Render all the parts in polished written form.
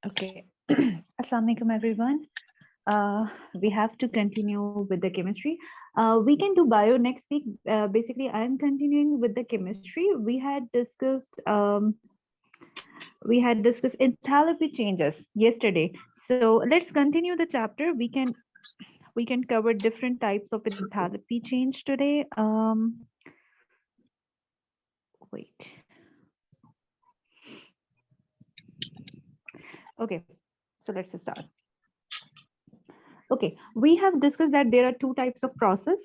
Okay. Assalamu alaikum, everyone. We have to continue with the chemistry. We can do bio next week. Basically, I'm continuing with the chemistry. We had discussed enthalpy changes yesterday. So let's continue the chapter. We can cover different types of enthalpy change today. Wait. Okay. So let's start. Okay, we have discussed that there are two types of process,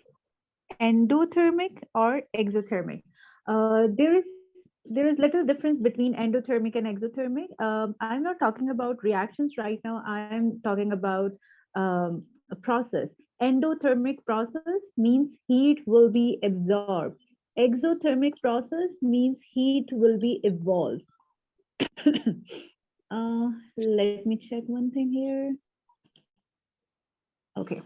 endothermic or exothermic. There is little difference between endothermic and exothermic. I'm not talking about reactions right now. I'm talking about a process. Endothermic process means heat will be absorbed. Exothermic process means heat will be evolved. Let me check one thing here. Okay.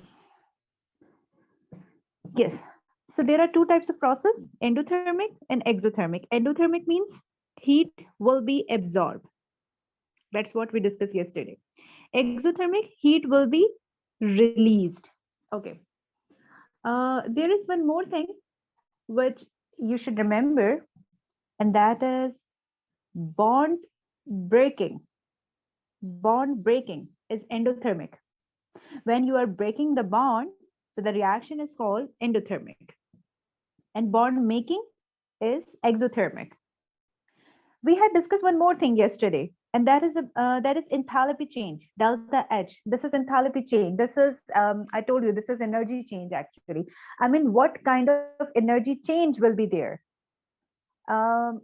Yes. So there are two types of process, endothermic and exothermic. Endothermic means heat will be absorbed. That's what we discussed yesterday. Exothermic, heat will be released. Okay. There is one more thing which you should remember, and that is bond breaking. Bond breaking is endothermic. When you are breaking the bond, so the reaction is called endothermic. And bond making is exothermic. We had discussed one more thing yesterday, and that is enthalpy change, delta H. This is enthalpy change. This is I told you this is energy change actually. I mean, what kind of energy change will be there? Um,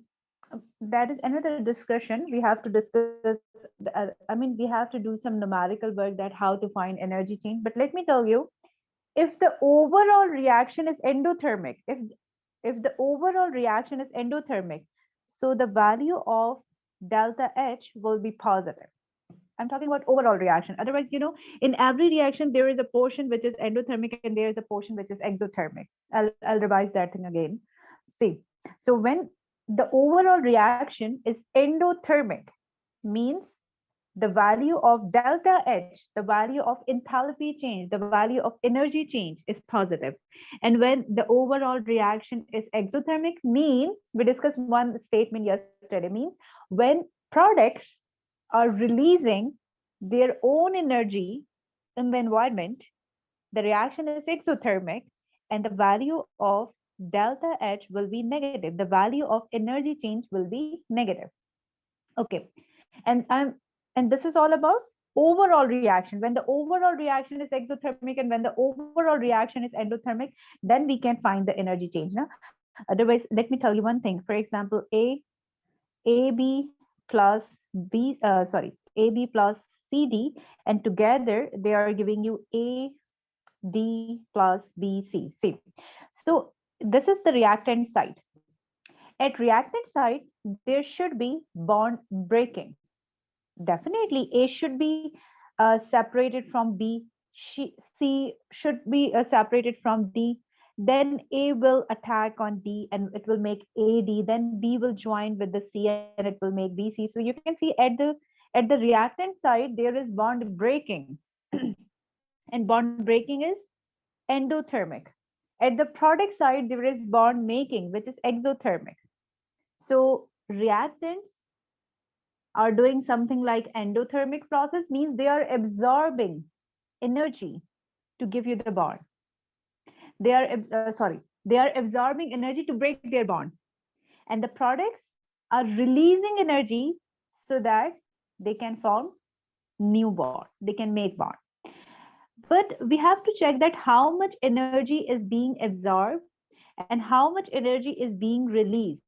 that is another discussion. We have to discuss. I mean, we have to do some numerical work that how to find energy change. But let me tell you, if the overall reaction is endothermic, if the overall reaction is endothermic, so the value of delta H will be positive. I'm talking about overall reaction. Otherwise, in every reaction, there is a portion which is endothermic and there is a portion which is exothermic. I'll revise that thing again. See, so when the overall reaction is endothermic, means the value of delta H, the value of enthalpy change, the value of energy change is positive. And when the overall reaction is exothermic, means we discussed one statement yesterday, means when products are releasing their own energy in the environment, the reaction is exothermic and the value of delta H will be negative. The value of energy change will be negative. Okay. And this is all about overall reaction. When the overall reaction is exothermic and when the overall reaction is endothermic, then we can find the energy change. Now, otherwise, let me tell you one thing. For example, AB plus AB plus CD, and together they are giving you AD plus BC. See, so this is the reactant side. At reactant side, there should be bond breaking. Definitely, A should be separated from B. C should be separated from D. Then A will attack on D and it will make AD. Then B will join with the C and it will make BC. So you can see at the reactant side there is bond breaking, and bond breaking is endothermic. At the product side there is bond making, which is exothermic. So reactants are doing something like endothermic process, means they are absorbing energy to give you the bond. They are absorbing energy to break their bond, and the products are releasing energy so that they can form new bond, they can make bond. But we have to check that how much energy is being absorbed and how much energy is being released.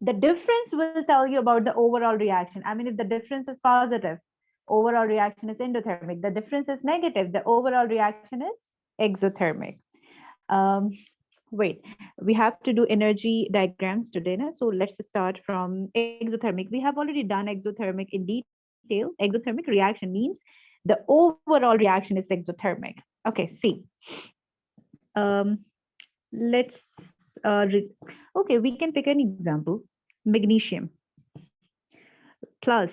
The difference will tell you about the overall reaction. I mean, if the difference is positive, overall reaction is endothermic. The difference is negative, the overall reaction is exothermic. Um, Wait, we have to do energy diagrams today. Na? So let's start from exothermic. We have already done exothermic in detail. Exothermic reaction means the overall reaction is exothermic. Okay, see. Um, let's, okay, we can pick an example. Magnesium plus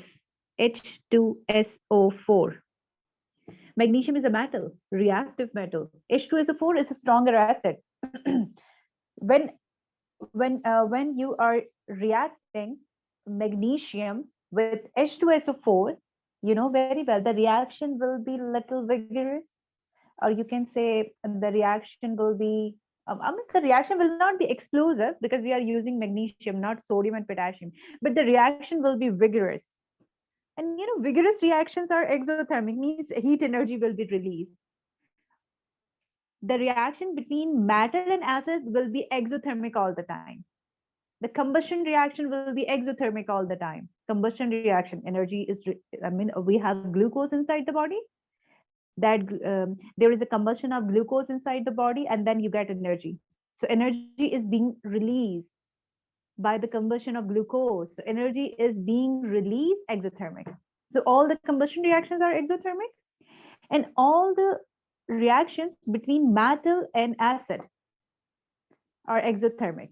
H2SO4. Magnesium is a metal, reactive metal. H2SO4 is a stronger acid. when when you are reacting magnesium with H2SO4, you know very well the reaction will be little vigorous, or you can say the reaction will be I mean, the reaction will not be explosive because we are using magnesium, not sodium and potassium, but the reaction will be vigorous. And you know, vigorous reactions are exothermic, means heat energy will be released. The reaction between metal and acid will be exothermic all the time. The combustion reaction will be exothermic all the time. Combustion reaction, energy is, I mean, we have glucose inside the body. That there is a combustion of glucose inside the body, and then you get energy. So energy is being released by the combustion of glucose. So energy is being released exothermic. So all the combustion reactions are exothermic, and all the reactions between metal and acid are exothermic.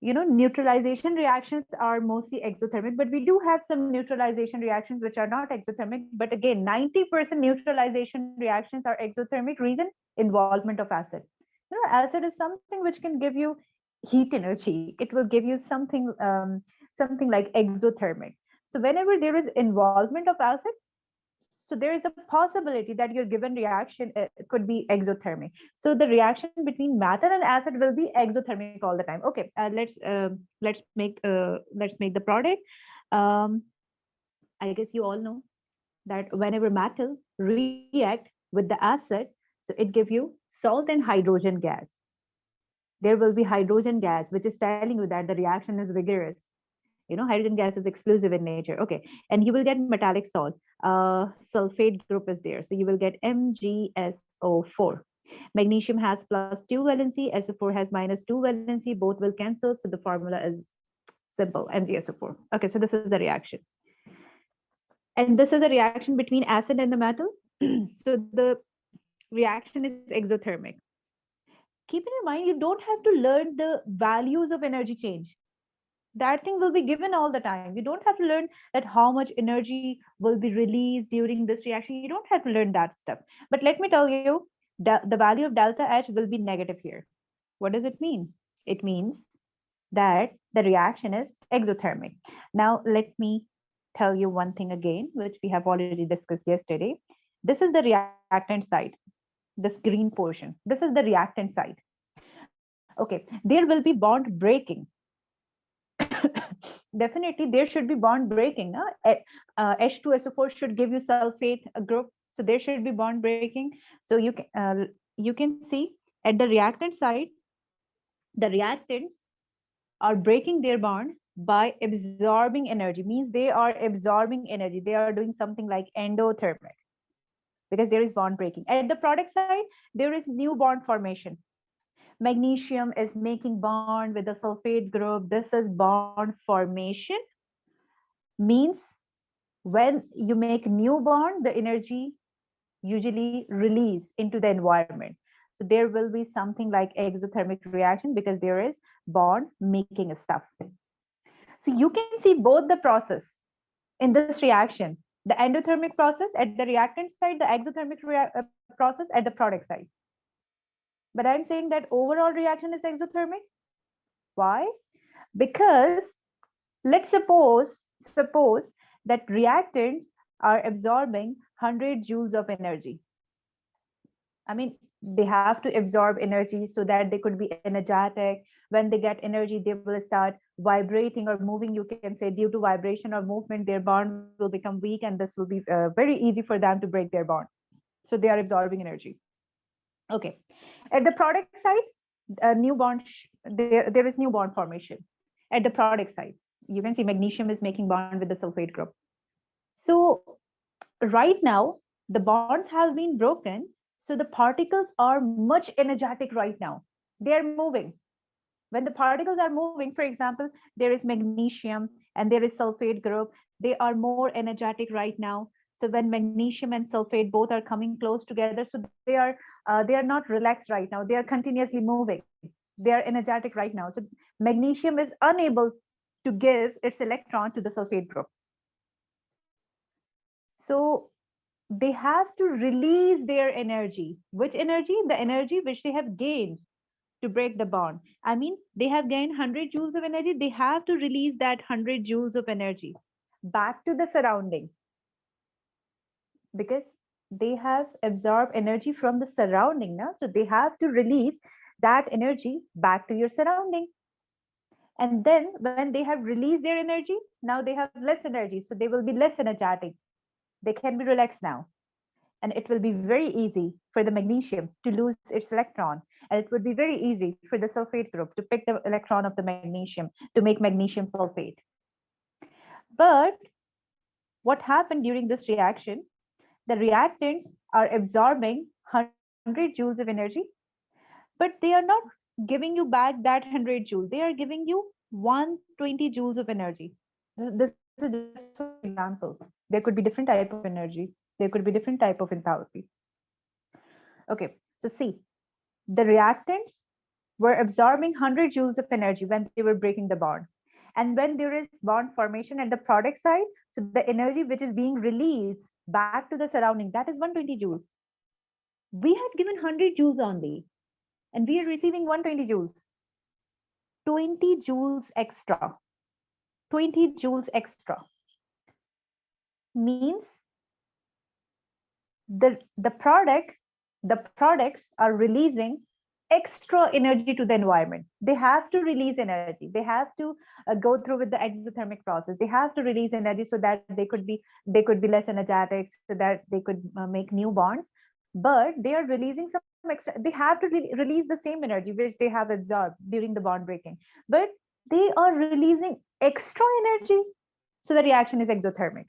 You know, neutralization reactions are mostly exothermic, but we do have some neutralization reactions which are not exothermic. But again, 90% neutralization reactions are exothermic. Reason, involvement of acid. You know, acid is something which can give you heat energy. It will give you something like exothermic. So whenever there is involvement of acid, so there is a possibility that your given reaction could be exothermic. So the reaction between metal and acid will be exothermic all the time. Okay, let's make the product. um, I guess you all know that whenever metal react with the acid, so it give you salt and hydrogen gas. There will be hydrogen gas, which is telling you that the reaction is vigorous. You know, hydrogen gas is explosive in nature. Okay, and you will get metallic salt. Sulfate group is there, so you will get MgSO4. Magnesium has +2 valency, SO4 has -2 valency, both will cancel, so the formula is simple, MgSO4. Okay, so this is the reaction, and this is the reaction between acid and the metal. So the reaction is exothermic. Keep in mind, you don't have to learn the values of energy change. That thing will be given all the time. You don't have to learn that how much energy will be released during this reaction. You don't have to learn that stuff. But let me tell you, the value of delta H will be negative here. What does it mean? It means that the reaction is exothermic. Now, let me tell you one thing again, which we have already discussed yesterday. This is the reactant side, this green portion. This is the reactant side. Okay, there will be bond breaking. Definitely there should be bond breaking. H2SO4 should give you sulfate group, so there should be bond breaking. So you can see at the reactant side, the reactants are breaking their bond by absorbing energy, means they are absorbing energy. They are doing something like endothermic, because there is bond breaking. At the product side, there is new bond formation. Magnesium is making bond with the sulfate group. This is bond formation. Means when you make new bond, the energy usually release into the environment. So there will be something like exothermic reaction because there is bond making stuff. So you can see both the process in this reaction: the endothermic process at the reactant side, the exothermic process at the product side. But I'm saying that overall reaction is exothermic. Why? Because let's suppose that reactants are absorbing 100 joules of energy. I mean, they have to absorb energy so that they could be energetic. When they get energy, they will start vibrating or moving. You can say due to vibration or movement, their bond will become weak, and this will be very easy for them to break their bond. So they are absorbing energy. Okay. At the product side, new bond there is new bond formation. At the product side, you can see magnesium is making bond with the sulfate group. So right now, the bonds have been broken. So the particles are much energetic right now. They are moving. When the particles are moving, for example, there is magnesium and there is sulfate group. They are more energetic right now. So when magnesium and sulfate both are coming close together, so they are not relaxed right now. They are continuously moving. They are energetic right now. So magnesium is unable to give its electron to the sulfate group. So they have to release their energy. Which energy? The energy which they have gained to break the bond. I mean, they have gained 100 joules of energy. They have to release that 100 joules of energy back to the surrounding, because they have absorbed energy from the surrounding now. So they have to release that energy back to your surrounding. And then when they have released their energy, now they have less energy. So they will be less energetic. They can be relaxed now. And it will be very easy for the magnesium to lose its electron. And it would be very easy for the sulfate group to pick the electron of the magnesium to make magnesium sulfate. But what happened during this reaction? The reactants are absorbing 100 joules of energy, but they are not giving you back that 100 joules. They are giving you 120 joules of energy. This is just for example. There could be different type of energy. There could be different type of enthalpy. Okay, so see, the reactants were absorbing 100 joules of energy when they were breaking the bond. And when there is bond formation at the product side, so the energy which is being released back to the surrounding, that is 120 joules. We had given 100 joules only, and we are receiving 120 joules. 20 joules extra. 20 joules extra means the products are releasing extra energy to the environment. They have to release energy. They have to go through with the exothermic process. They have to release energy so that they could be less energetic, so that they could make new bonds. But they are releasing some extra. They have to release the same energy which they have absorbed during the bond breaking, but they are releasing extra energy. So the reaction is exothermic.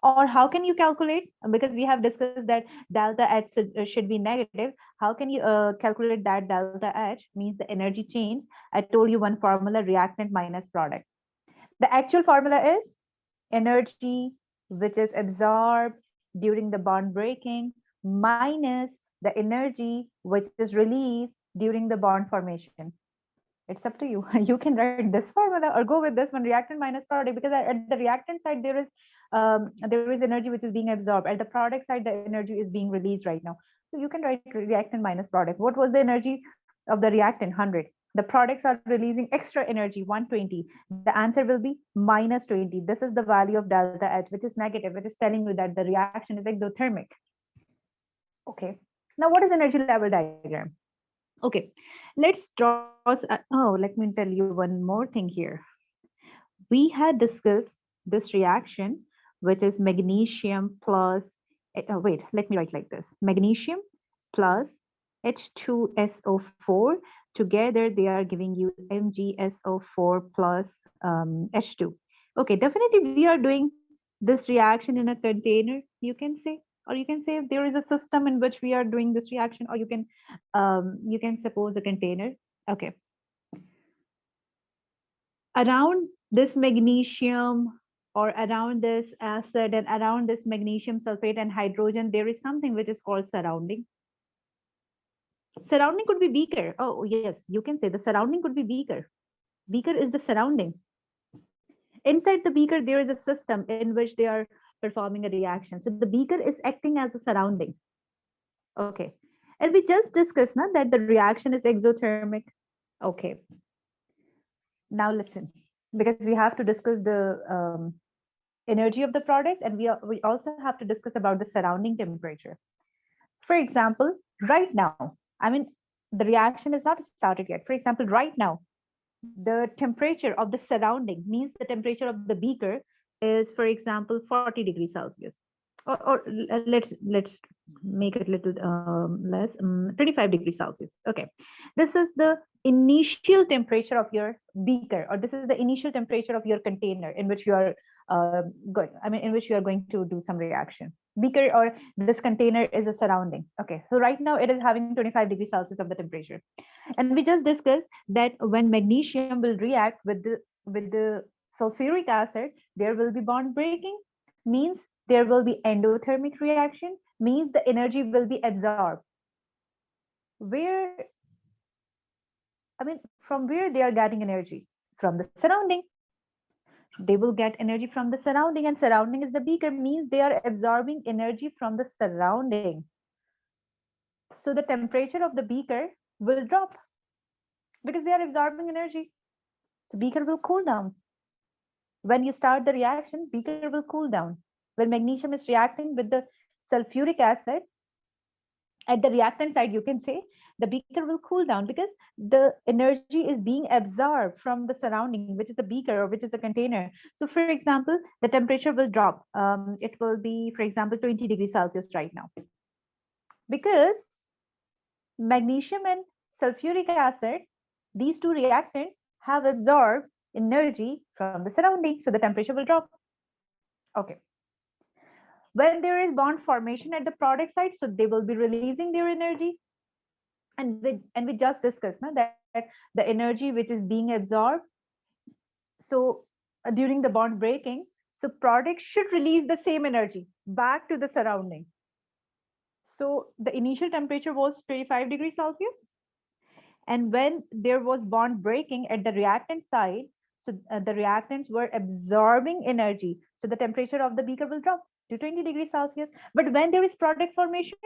Or how can you calculate? Because we have discussed that delta H should be negative. How can you calculate that delta H? Means the energy change. I told you one formula: reactant minus product. The actual formula is energy which is absorbed during the bond breaking minus the energy which is released during the bond formation. It's up to you. You can write this formula or go with this one: reactant minus product, because at the reactant side there is energy which is being absorbed. At the product side, the energy is being released right now. So you can write reactant minus product. What was the energy of the reactant? 100. The products are releasing extra energy, 120. The answer will be minus 20. This is the value of delta H, which is negative, which is telling you that the reaction is exothermic. Okay. Now, what is energy level diagram? Okay, let's draw. Oh, let me tell you one more thing here. We had discussed this reaction, which is magnesium plus. Wait, let me write like this: magnesium plus H2SO4. Together, they are giving you MgSO4 plus H2. Okay, definitely we are doing this reaction in a container, you can say, or you can say if there is a system in which we are doing this reaction, or you can suppose a container. Okay, around this magnesium or around this acid and around this magnesium sulfate and hydrogen, there is something which is called surrounding. Surrounding could be beaker. Oh yes, you can say the surrounding could be beaker. Beaker is the surrounding. Inside the beaker there is a system in which they are performing a reaction, so the beaker is acting as a surrounding. Okay, and we just discussed now that the reaction is exothermic. Okay, now listen, because we have to discuss the energy of the products, and we also have to discuss about the surrounding temperature. For example, right now, I mean, the reaction is not started yet. For example, right now, the temperature of the surrounding, means the temperature of the beaker, is, for example, 40 degrees Celsius. Or let's make it a little less, 25 degrees Celsius. Okay, this is the initial temperature of your beaker, or this is the initial temperature of your container in which you are going. I mean, in which you are going to do some reaction. Beaker or this container is a surrounding. Okay, so right now it is having 25 degrees Celsius of the temperature, and we just discussed that when magnesium will react with the sulfuric acid, there will be bond breaking, means there will be endothermic reaction, means the energy will be absorbed. Where, I mean, from where they are getting energy? From the surrounding. They will get energy from the surrounding, and surrounding is the beaker, means they are absorbing energy from the surrounding. So the temperature of the beaker will drop because they are absorbing energy. So beaker will cool down. When you start the reaction, beaker will cool down. When magnesium is reacting with the sulfuric acid, at the reactant side, you can say the beaker will cool down because the energy is being absorbed from the surrounding, which is a beaker or which is a container. So for example, the temperature will drop. It will be, for example, 20 degrees Celsius right now, because magnesium and sulfuric acid, these two reactants have absorbed energy from the surrounding, so the temperature will drop. Okay. When there is bond formation at the product side, so they will be releasing their energy. And we just discussed that the energy which is being absorbed, so during the bond breaking, so product should release the same energy back to the surrounding. So the initial temperature was 25 degrees Celsius, and when there was bond breaking at the reactant side, so the reactants were absorbing energy, so the temperature of the beaker will drop to 20 degrees Celsius. But when there is product formation,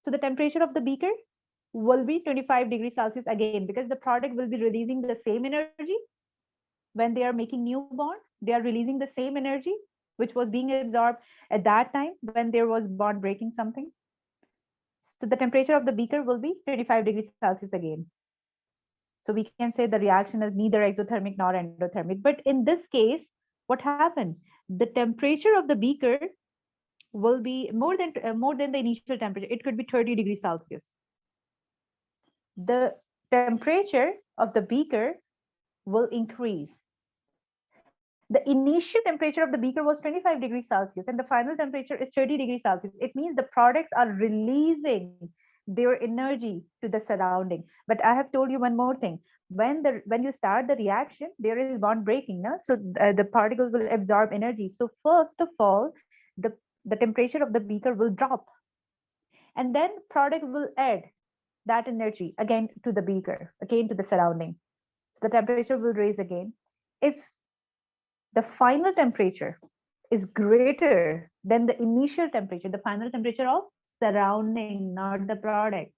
so the temperature of the beaker will be 25 degrees Celsius again, because the product will be releasing the same energy. When they are making new bond, they are releasing the same energy which was being absorbed at that time when there was bond breaking something. So the temperature of the beaker will be 25 degrees Celsius again. So we can say the reaction is neither exothermic nor endothermic. But in this case, what happened? The temperature of the beaker will be more than the initial temperature. It could be 30 degrees Celsius. The temperature of the beaker will increase. The initial temperature of the beaker was 25 degrees Celsius, and the final temperature is 30 degrees Celsius. It means the products are releasing their energy to the surrounding. But I have told you one more thing. When you start the reaction, there is bond breaking, no? So the particles will absorb energy. So first of all, the temperature of the beaker will drop, and then product will add that energy again to the beaker, again to the surrounding. So the temperature will raise again. If the final temperature is greater than the initial temperature, the final temperature of surrounding, not the product.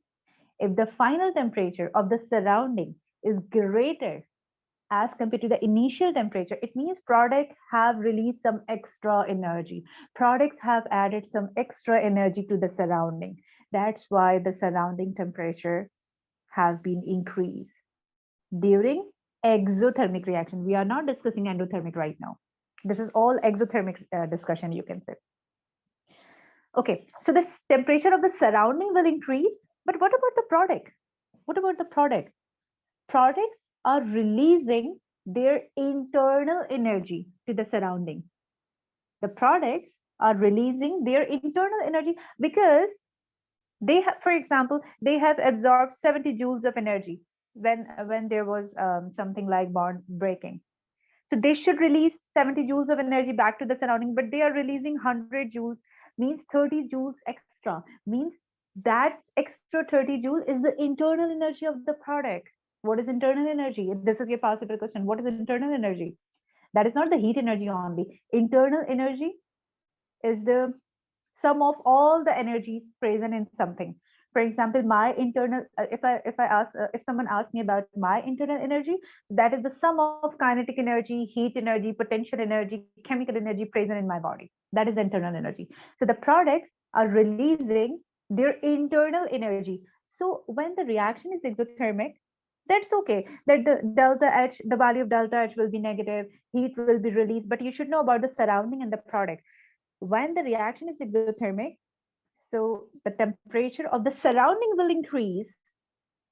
If the final temperature of the surrounding is greater as compared to the initial temperature, it means product have released some extra energy. Products have added some extra energy to the surrounding. That's why the surrounding temperature has been increased during exothermic reaction. We are not discussing endothermic right now. This is all exothermic discussion, you can say. Okay, so the temperature of the surrounding will increase, but what about the product? What about the product? Products are releasing their internal energy to the surrounding. The products are releasing their internal energy because they have, for example, they have absorbed 70 joules of energy when there was something like bond breaking. So they should release 70 joules of energy back to the surrounding, but they are releasing 100 joules, means 30 joules extra, means that extra 30 joule is the internal energy of the product. What is internal energy? This is your possible question. What is internal energy? That is not the heat energy only. Internal energy is the sum of all the energies present in something. For example, my internal, if someone asks me about my internal energy, that is the sum of kinetic energy, heat energy, potential energy, chemical energy present in my body. That is the internal energy. So the products are releasing their internal energy. So when the reaction is exothermic, that's okay, that the delta H, the value of delta H will be negative, heat will be released, but you should know about the surrounding and the product. When the reaction is exothermic, so the temperature of the surrounding will increase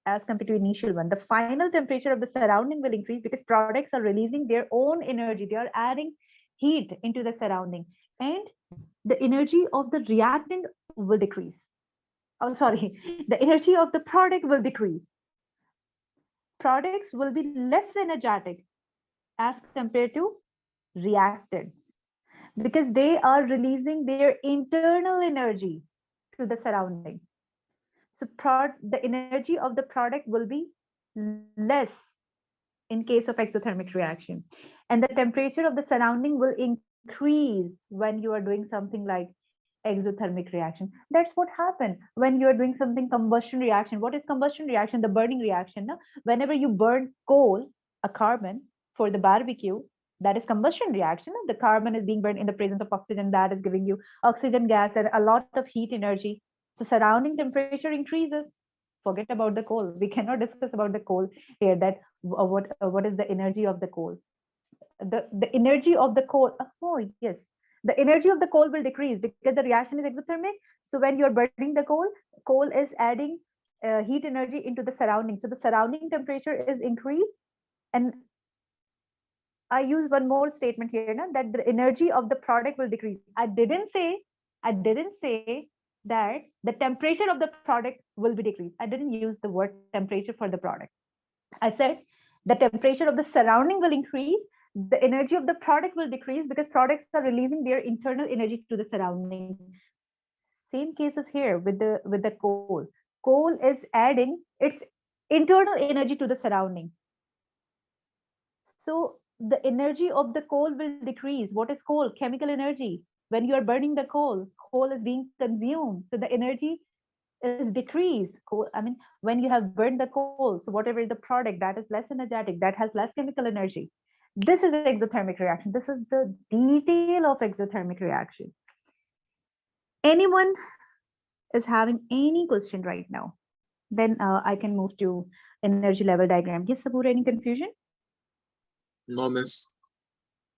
as compared to initial one. The final temperature of the surrounding will increase because products are releasing their own energy. They are adding heat into the surrounding, and the energy of the reactant will decrease. Oh, sorry, the energy of the product will decrease. Products will be less energetic as compared to reactants because they are releasing their internal energy to the surrounding. So the energy of the product will be less in case of exothermic reaction. And the temperature of the surrounding will increase when you are doing something like exothermic reaction. That's what happened when you are doing something combustion reaction. What is combustion reaction? The burning reaction. No? Whenever you burn coal, a carbon for the barbecue, that is combustion reaction. The carbon is being burned in the presence of oxygen, that is giving you oxygen gas and a lot of heat energy. So surrounding temperature increases. Forget about the coal. We cannot discuss about the coal here. That what is the energy of the coal? The energy of the coal. Oh yes, the energy of the coal will decrease because the reaction is exothermic. So when you're burning the coal is adding heat energy into the surrounding. So the surrounding temperature is increased. And I use one more statement here, na, that the energy of the product will decrease. I didn't say that the temperature of the product will be decreased. I didn't use the word temperature for the product. I said the temperature of the surrounding will increase. The energy of the product will decrease because products are releasing their internal energy to the surrounding. Same cases here with the coal. Coal is adding its internal energy to the surrounding. So the energy of the coal will decrease. What is coal? Chemical energy. When you are burning the coal is being consumed. So the energy is decreased. Coal, I mean, when you have burned the coal, so whatever is the product that is less energetic, that has less chemical energy. This is exothermic reaction. This is the detail of exothermic reaction. Anyone is having any question right now? Then I can move to energy level diagram. Yes, Sabur, any confusion? No, miss.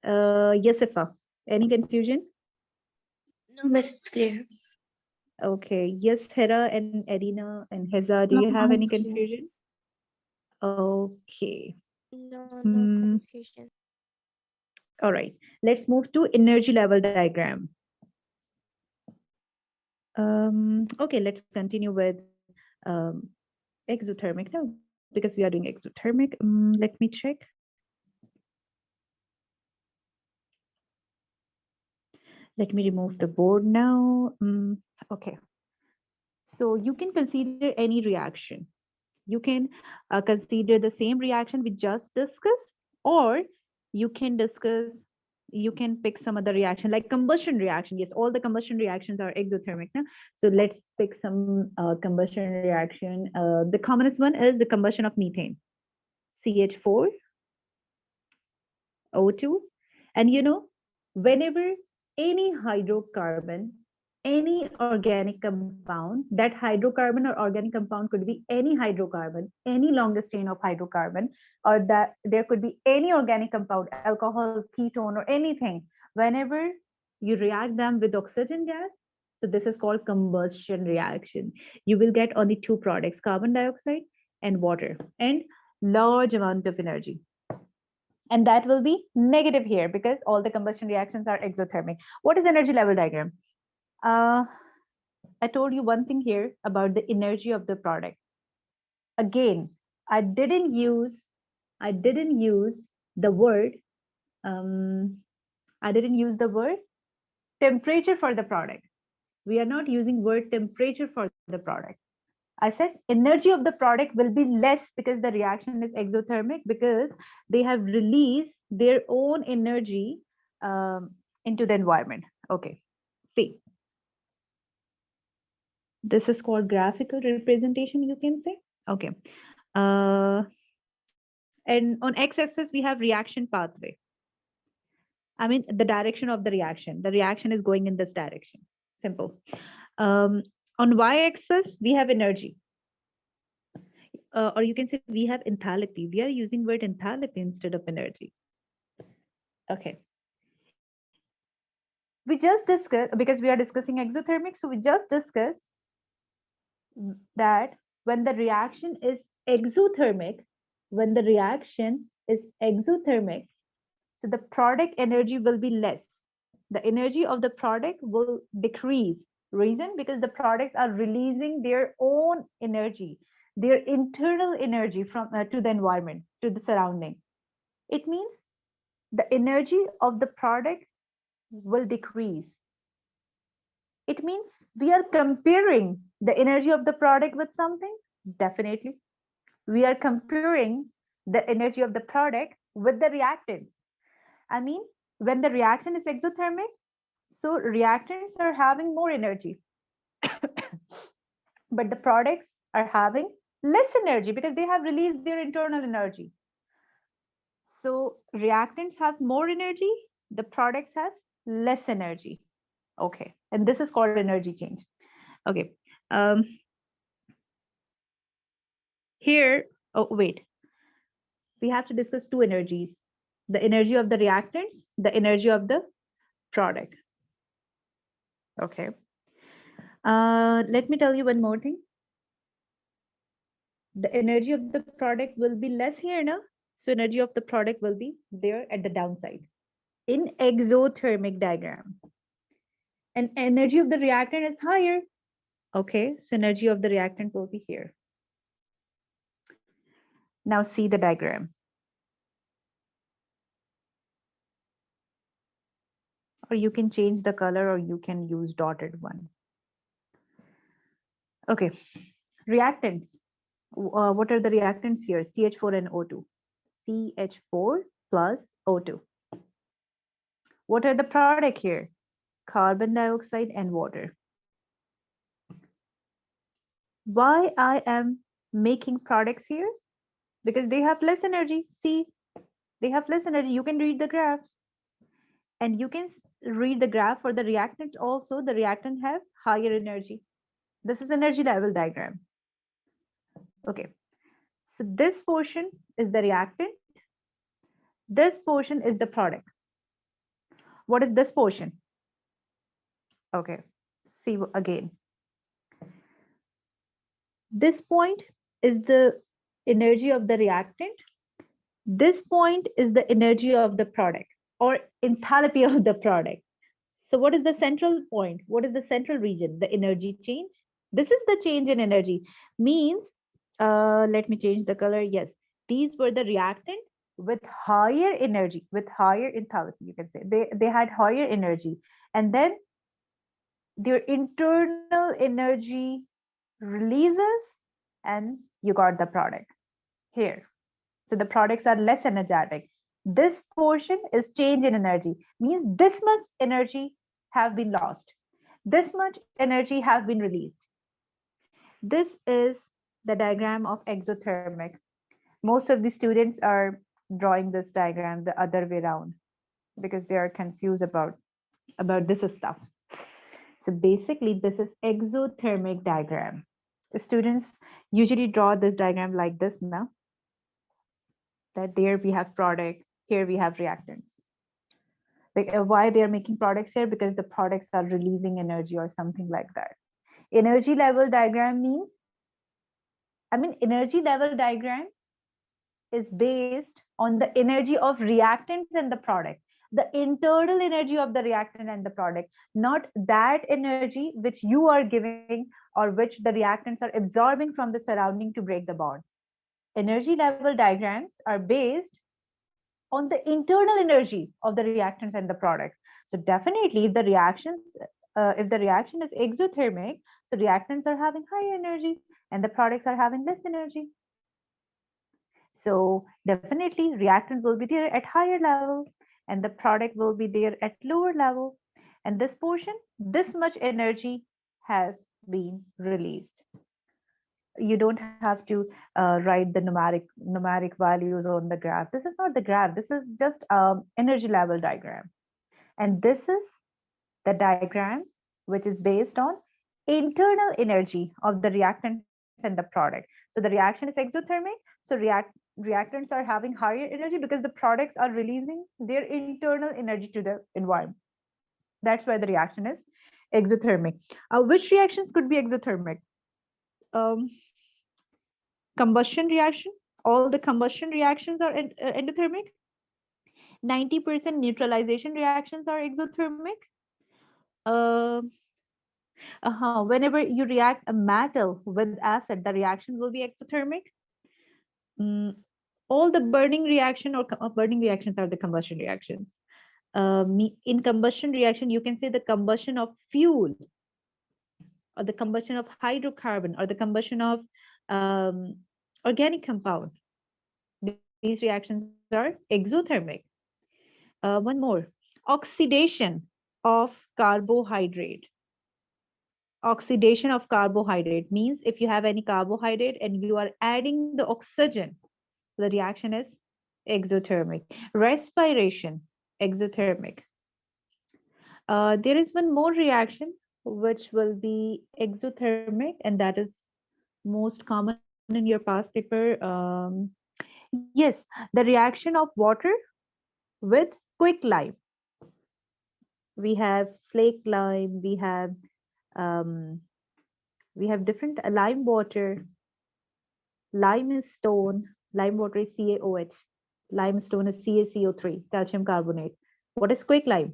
Yes, Ifa. Any confusion? No, miss, it's clear. Okay. Yes, Hera and Edina and Heza, do you No, have any it's clear. confusion? Okay. No, no Hmm. confusion. All right. Let's move to energy level diagram. Okay, let's continue with um, exothermic now because we are doing exothermic. Let me check. Let me remove the board now. Okay. So you can consider any reaction. You can consider the same reaction we just discussed, or you can discuss, you can pick some other reaction like combustion reaction. Yes, all the combustion reactions are exothermic now. So let's pick some combustion reaction. The commonest one is the combustion of methane, CH4, O2. And whenever any hydrocarbon, any organic compound, that hydrocarbon or organic compound could be any hydrocarbon, any longest chain of hydrocarbon, or that there could be any organic compound, alcohol, ketone, or anything. Whenever you react them with oxygen gas, so this is called combustion reaction. You will get only two products, carbon dioxide and water, and large amount of energy. And that will be negative here because all the combustion reactions are exothermic. What is energy level diagram? Uh, I told you one thing here about the energy of the product. Again, I didn't use I didn't use the word um, I didn't use the word temperature for the product. We are not using word temperature for the product. I said energy of the product will be less because the reaction is exothermic because they have released their own energy into the environment. Okay, see, this is called graphical representation, you can say. Okay, uh, and on x-axis we have reaction pathway. I mean the direction of the reaction. The reaction is going in this direction. Simple. On y-axis we have energy. Or you can say we have enthalpy. We are using word enthalpy instead of energy. Okay. We just discussed, because we are discussing exothermic, so we just discussed that when the reaction is exothermic, when the reaction is exothermic, so the product energy will be less. The energy of the product will decrease. Reason? Because the products are releasing their own energy, their internal energy from to the environment, to the surrounding. It means the energy of the product will decrease. It means we are comparing the energy of the product with something. Definitely we are comparing the energy of the product with the reactants. I mean, when the reaction is exothermic, so reactants are having more energy, but the products are having less energy because they have released their internal energy. So reactants have more energy, the products have less energy. Okay, and this is called energy change. Okay, um, here, oh wait, we have to discuss two energies: the energy of the reactants, the energy of the product. Okay, let me tell you one more thing. The energy of the product will be less here now, so energy of the product will be there at the downside in exothermic diagram, and energy of the reactant is higher. Okay, so energy of the reactant will be here. Now see the diagram, or you can change the color, or you can use dotted one. Okay, reactants. What are the reactants here? CH4 and O2. CH4 plus O2. What are the product here? Carbon dioxide and water. Why I am making products here? Because they have less energy. See, they have less energy. You can read the graph, and you can read the graph for the reactant also. The reactant have higher energy. This is energy level diagram. Okay, so this portion is the reactant. This portion is the product. What is this portion? Okay, see again. This point is the energy of the reactant. This point is the energy of the product, or enthalpy of the product. So what is the central point? What is the central region? The energy change. This is the change in energy. Means, let me change the color. Yes, these were the reactant with higher energy, with higher enthalpy, you can say. They had higher energy. And then their internal energy releases, and you got the product here. So the products are less energetic. This portion is change in energy, means this much energy have been lost. This much energy have been released. This is the diagram of exothermic. Most of the students are drawing this diagram the other way around because they are confused about this stuff. So basically, this is exothermic diagram. The students usually draw this diagram like this now. That there we have product, here we have reactants. Like, why they are making products here? Because the products are releasing energy or something like that. Energy level diagram means, energy level diagram is based on the energy of reactants and the product, the internal energy of the reactant and the product, not that energy which you are giving or which the reactants are absorbing from the surrounding to break the bond. Energy level diagrams are based on the internal energy of the reactants and the product. So definitely the reactions, if the reaction is exothermic, so reactants are having higher energy and the products are having less energy. So definitely reactant will be there at higher level and the product will be there at lower level. And this portion, this much energy has been released. You don't have to write the numeric values on the graph. This is not the graph. This is just energy level diagram. And this is the diagram which is based on internal energy of the reactants and the product. So the reaction is exothermic. So reactants are having higher energy because the products are releasing their internal energy to the environment. That's why the reaction is exothermic. Which reactions could be exothermic? Um, Combustion reaction. All the combustion reactions are endothermic. 90% neutralization reactions are exothermic. Uh, Whenever you react a metal with acid, the reaction will be exothermic. Mm, all the burning reaction or burning reactions are the combustion reactions. In combustion reaction, you can say the combustion of fuel, or the combustion of hydrocarbon, or the combustion of organic compound. These are These reactions are exothermic. One more, oxidation of carbohydrate. Oxidation of carbohydrate means if you have any carbohydrate and you are adding the oxygen, the reaction is exothermic. Respiration, exothermic. There is one more reaction which will be exothermic, and that is most common in your past paper. Yes, the reaction of water with quick lime. We have slake lime, um, we have different lime water. Lime is stone, lime water is CaOH, limestone is CaCO3, calcium carbonate. What is quick lime?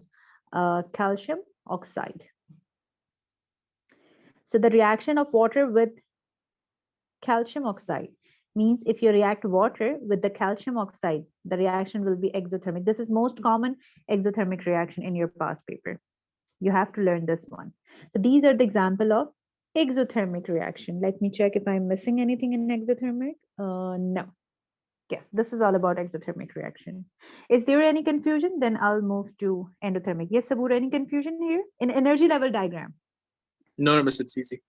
Calcium oxide. So the reaction of water with calcium oxide means if you react water with the calcium oxide, the reaction will be exothermic. This is most common exothermic reaction in your past paper. You have to learn this one. So these are the example of exothermic reaction. Let me check if I'm missing anything in exothermic. No. Yes, this is all about exothermic reaction. Is there any confusion? Then I'll move to endothermic. Yes, Sabur, any confusion here? In energy level diagram. No, Miss, it's easy.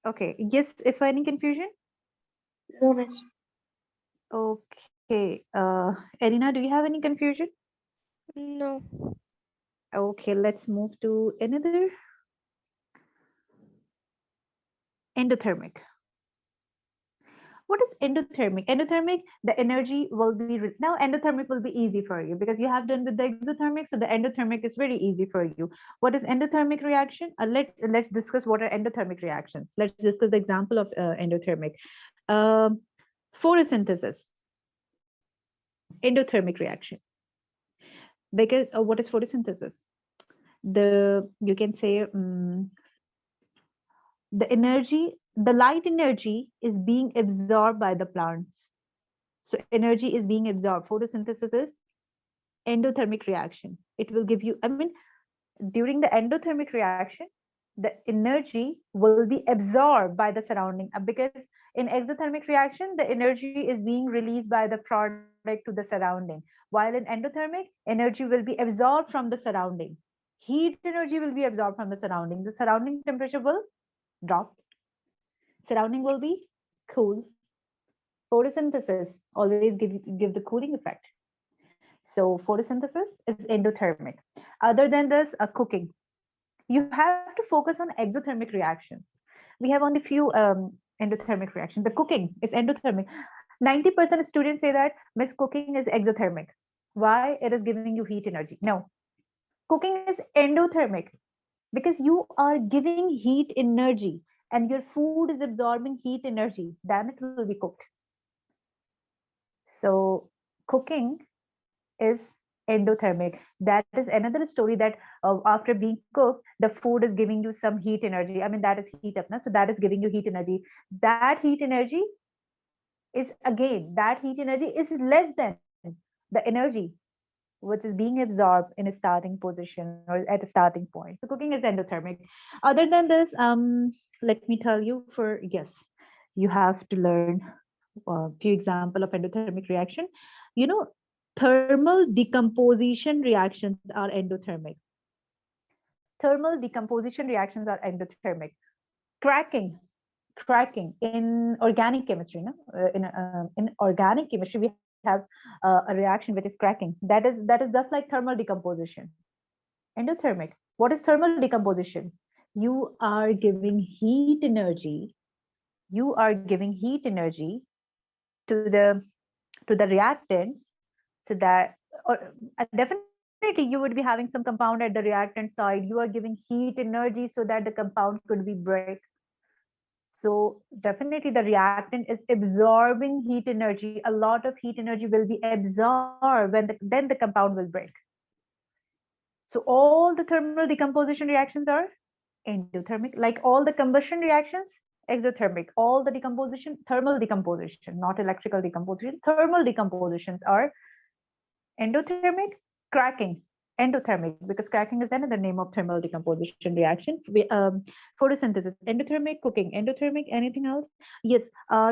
Okay. Yes, if any confusion? No, miss. Okay. Erina, do you have any confusion? No. Okay, let's move to another endothermic. What is endothermic? Endothermic, the energy will be now endothermic will be easy for you because you have done with the exothermic, so the endothermic is very easy for you. What is endothermic reaction? Let's discuss what are endothermic reactions. Let's discuss the example of endothermic. Um, Photosynthesis, endothermic reaction. Because what is photosynthesis? You can say the energy, the light energy is being absorbed by the plants. So energy is being absorbed. Photosynthesis is endothermic reaction. It will give you, I mean, during the endothermic reaction, the energy will be absorbed by the surrounding because in exothermic reaction, the energy is being released by the product to the surrounding. While in endothermic, energy will be absorbed from the surrounding. Heat energy will be absorbed from the surrounding. The surrounding temperature will drop. Surrounding will be cool. Photosynthesis always give the cooling effect. So photosynthesis is endothermic. Other than this, cooking. You have to focus on exothermic reactions. We have only few endothermic reactions. The cooking is endothermic. 90% of students say that Miss Cooking is exothermic. Why? It is giving you heat energy. No, cooking is endothermic because you are giving heat energy and your food is absorbing heat energy. Then it will be cooked. So cooking is endothermic. That is another story that after being cooked, the food is giving you some heat energy. I mean, that is heat up, na? So that is giving you heat energy. That heat energy is again, that heat energy is less than the energy which is being absorbed in a starting position or at a starting point. So cooking is endothermic. Other than this, let me tell you for yes, you have to learn a few example of endothermic reaction. You know, thermal decomposition reactions are endothermic. Thermal decomposition reactions are endothermic. Cracking, cracking in organic chemistry. No? In organic chemistry, we have a reaction which is cracking. That is just like thermal decomposition. Endothermic. What is thermal decomposition? You are giving heat energy. You are giving heat energy to the reactants so that or definitely you would be having some compound at the reactant side. You are giving heat energy so that the compound could be break. So definitely the reactant is absorbing heat energy. A lot of heat energy will be absorbed when then the compound will break. So all the thermal decomposition reactions are endothermic, like all the combustion reactions, exothermic. All the decomposition, thermal decomposition, not electrical decomposition. Thermal decompositions are endothermic, cracking, endothermic, because cracking is another name of thermal decomposition reaction. Photosynthesis, endothermic, cooking, endothermic, anything else? Yes,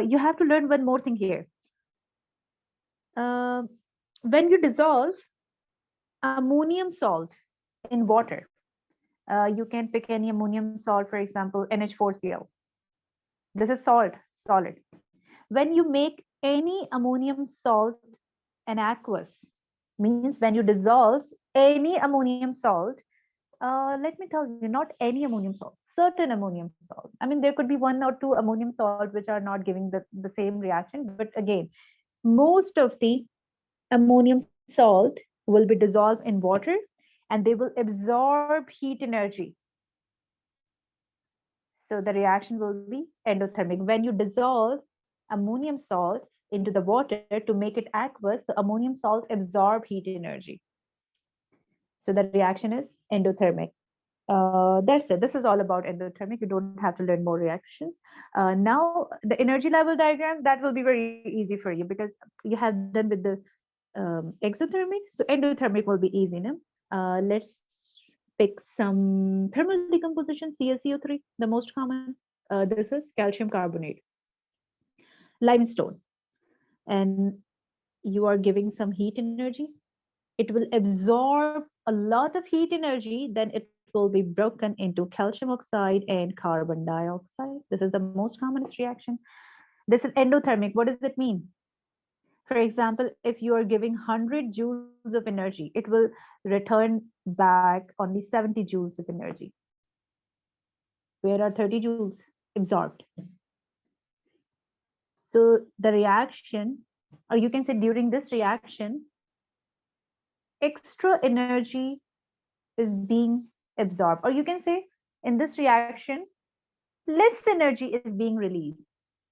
you have to learn one more thing here. Uh, when you dissolve ammonium salt in water, you can pick any ammonium salt, for example, NH4Cl. This is salt, solid. When you make any ammonium salt an aqueous, means when you dissolve any ammonium salt, let me tell you, not any ammonium salt, certain ammonium salt. I mean, there could be one or two ammonium salt which are not giving the same reaction, but again, most of the ammonium salt will be dissolved in water and they will absorb heat energy. So the reaction will be endothermic. When you dissolve ammonium salt into the water to make it aqueous, so ammonium salt absorb heat energy. So the reaction is endothermic. That's it. This is all about endothermic. You don't have to learn more reactions. Now, the energy level diagram, that will be very easy for you because you have done with the exothermic. So endothermic will be easy. No? Let's pick some thermal decomposition, CaCO3, the most common. This is calcium carbonate, limestone. And you are giving some heat energy. It will absorb a lot of heat energy, then it will be broken into calcium oxide and carbon dioxide. This is the most commonest reaction. This is endothermic. What does it mean? For example, if you are giving 100 joules of energy, it will return back only 70 joules of energy. Where are 30 joules? Absorbed. So the reaction, or you can say during this reaction, extra energy is being absorbed. Or you can say in this reaction, less energy is being released.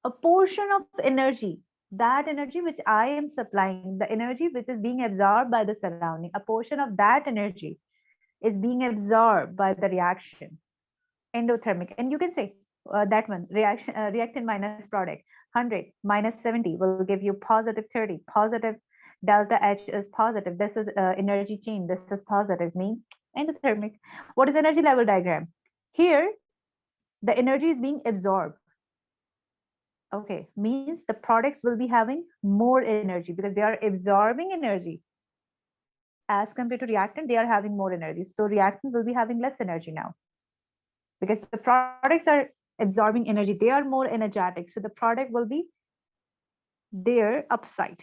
A portion of energy, that energy which I am supplying, the energy which is being absorbed by the surrounding, a portion of that energy is being absorbed by the reaction, endothermic. And you can say that one, reaction, reactant minus product, 100 minus 70 will give you positive 30. Positive delta H is positive. This is energy chain. This is positive, means endothermic. What is energy level diagram? Here, the energy is being absorbed. Okay, means the products will be having more energy because they are absorbing energy. As compared to reactant, they are having more energy. So reactant will be having less energy now because the products are absorbing energy. They are more energetic. So the product will be their upside.